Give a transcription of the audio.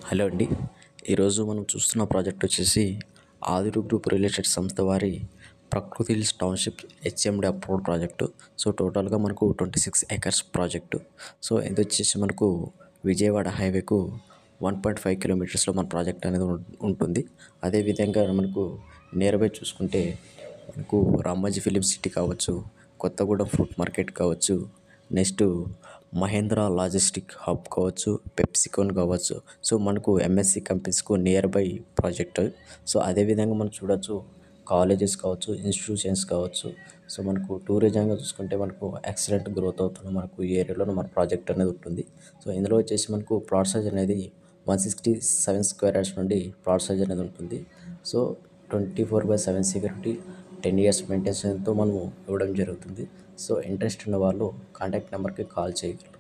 Hello అండి. ఈరోజు మనం చూస్తున్న ప్రాజెక్ట్ వచ్చేసి ఆదిరు గ్రూప్ రియల్ ఎస్టేట్ సంస్థ వారి ప్రకృతి hills township HMD approved project. So టోటల్గా మనకు 26 ఎకర్స్ ప్రాజెక్టు. సో ఇది వచ్చేసి మనకు విజయవాడ హైవేకు 1.5 కిలోమీటర్స్లో మన ప్రాజెక్ట్ అనేది ఉంటుంది. అదేవిధంగా మనకు నియర్ బై చూసుకుంటే మనకు రామోజీ ఫిలిం సిటీ కావచ్చు, కొత్తగూడెం ఫ్రూట్ మార్కెట్ కావచ్చు, నెక్స్ట్ మహేంద్ర లాజిస్టిక్ హబ్ కావచ్చు, పెప్సికాన్ కావచ్చు. సో మనకు ఎంఎస్సి కంపెనీస్కు నియర్ బై ప్రాజెక్ట్. సో అదేవిధంగా మనం చూడొచ్చు కాలేజెస్ కావచ్చు, ఇన్స్టిట్యూషన్స్ కావచ్చు. సో మనకు టూరిజంగా చూసుకుంటే మనకు ఎక్సలెంట్ గ్రోత్ అవుతున్న మనకు ఈ ఏరియాలో మన ప్రాజెక్ట్ అనేది ఉంటుంది. సో ఇందులో వచ్చేసి మనకు ప్లాట్ సైజ్ అనేది 167 స్క్వేర్ యార్డ్స్ నుండి ప్లాట్ సైజ్ అనేది ఉంటుంది. సో 24/7 సెక్యూరిటీ, 10 ఇయర్స్ మెయింటెనెన్స్తో మనము ఇవ్వడం జరుగుతుంది. సో ఇంట్రెస్ట్ ఉన్న వాళ్ళు కాంటాక్ట్ నెంబర్కి కాల్ చేయగలరు.